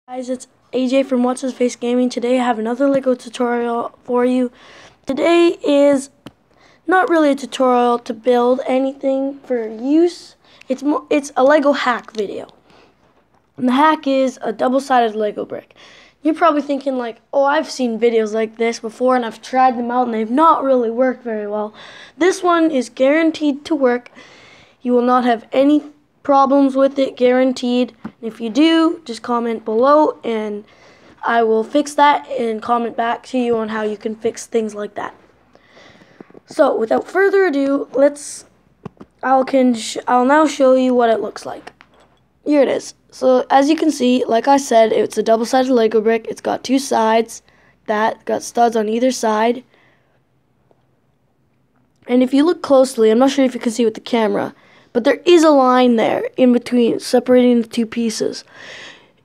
Guys, it's AJ from What's His Face Gaming. Today I have another LEGO tutorial for you. Today is not really a tutorial to build anything for use. It's a LEGO hack video. And the hack is a double-sided LEGO brick. You're probably thinking like, oh, I've seen videos like this before and I've tried them out and they've not really worked very well. This one is guaranteed to work. You will not have any problems with it, guaranteed. If you do, just comment below and I will fix that and comment back to you on how you can fix things like that. So without further ado, I'll now show you what it looks like. Here it is. So as you can see, like I said, it's a double-sided LEGO brick. It's got two sides that got studs on either side. And if you look closely, I'm not sure if you can see with the camera, but there is a line there in between separating the two pieces.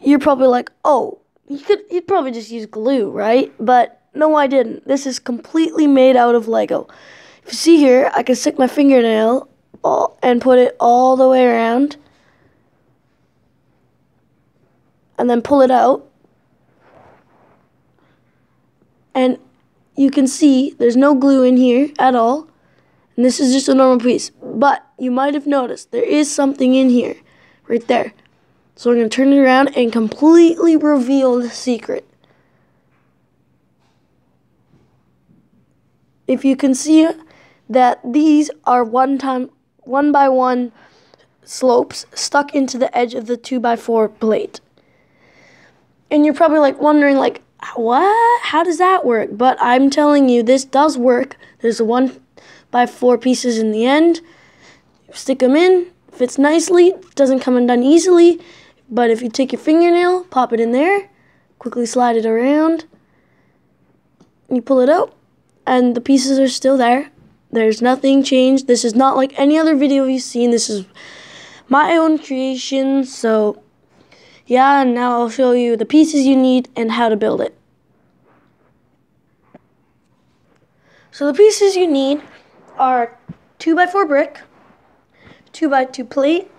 You're probably like, oh, you'd probably just use glue, right? But no, I didn't. This is completely made out of Lego. If you see here, I can stick my fingernail and put it all the way around and then pull it out. And you can see there's no glue in here at all. And this is just a normal piece. But you might have noticed there is something in here, right there. So I'm going to turn it around and completely reveal the secret. If you can see that these are one by one slopes stuck into the edge of the 2x4 plate. And you're probably like wondering like, what? How does that work? But I'm telling you, this does work. There's a 1x4 pieces in the end. Stick them in, fits nicely, doesn't come undone easily. But if you take your fingernail, pop it in there, quickly slide it around, you pull it out, and the pieces are still there. There's nothing changed. This is not like any other video you've seen. This is my own creation. So yeah, and now I'll show you the pieces you need and how to build it. So the pieces you need are 2x4 brick, 2x2 plate,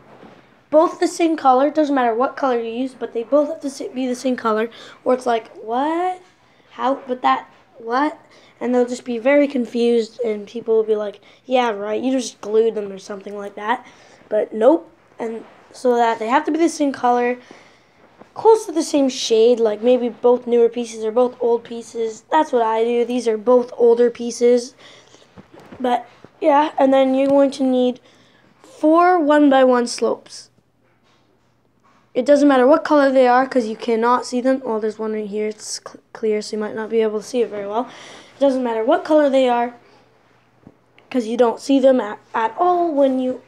both the same color. Doesn't matter what color you use, but they both have to be the same color. Or it's like, what? How? But that, what? And they'll just be very confused, and people will be like, yeah, right, you just glued them or something like that. But nope. And so that they have to be the same color, close to the same shade, like maybe both newer pieces or both old pieces. That's what I do. These are both older pieces. But yeah, and then you're going to need 4 1x1 slopes. It doesn't matter what color they are because you cannot see them. Oh, there's one right here. It's clear, so you might not be able to see it very well. It doesn't matter what color they are because you don't see them at all when you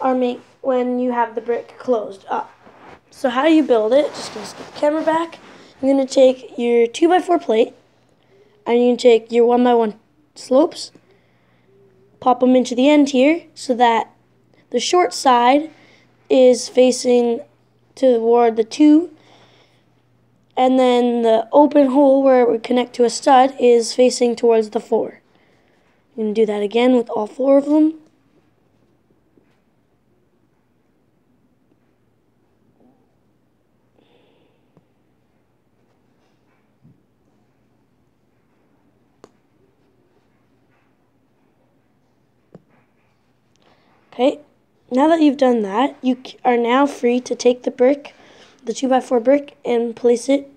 have the brick closed up. So how do you build it? Just going to skip the camera back. You're going to take your 2x4 plate and you can take your 1x1 slopes, pop them into the end here so that the short side is facing toward the 2, and then the open hole where it would connect to a stud is facing towards the 4. I'm going to do that again with all 4 of them. Okay, now that you've done that, you are now free to take the brick, the 2x4 brick, and place it.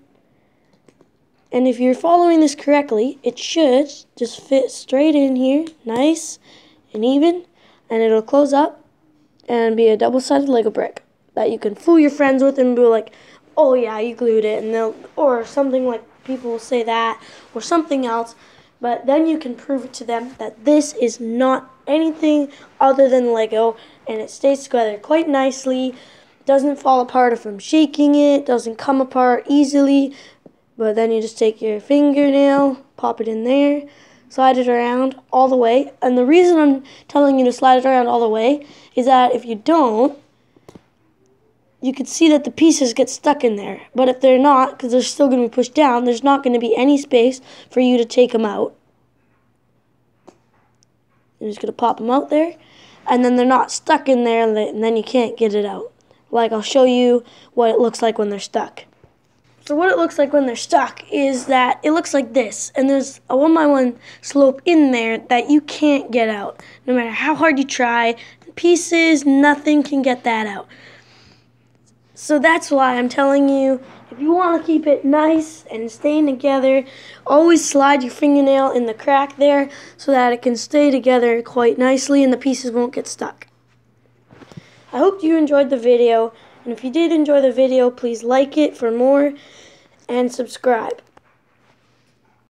And if you're following this correctly, it should just fit straight in here, nice and even, and it'll close up and be a double-sided LEGO brick that you can fool your friends with and be like, oh yeah, you glued it, and or something like people will say that, or something else. But then you can prove it to them that this is not anything other than Lego, and it stays together quite nicely, doesn't fall apart if I'm shaking it, doesn't come apart easily. But then you just take your fingernail, pop it in there, slide it around all the way. And the reason I'm telling you to slide it around all the way is that if you don't, you can see that the pieces get stuck in there. But if they're not, because they're still going to be pushed down, there's not going to be any space for you to take them out. You're just going to pop them out there, and then they're not stuck in there, and then you can't get it out. Like, I'll show you what it looks like when they're stuck. So what it looks like when they're stuck is that it looks like this, and there's a 1x1 slope in there that you can't get out. No matter how hard you try, pieces, nothing can get that out. So that's why I'm telling you, if you want to keep it nice and staying together, always slide your fingernail in the crack there so that it can stay together quite nicely and the pieces won't get stuck. I hope you enjoyed the video, and if you did enjoy the video, please like it for more and subscribe.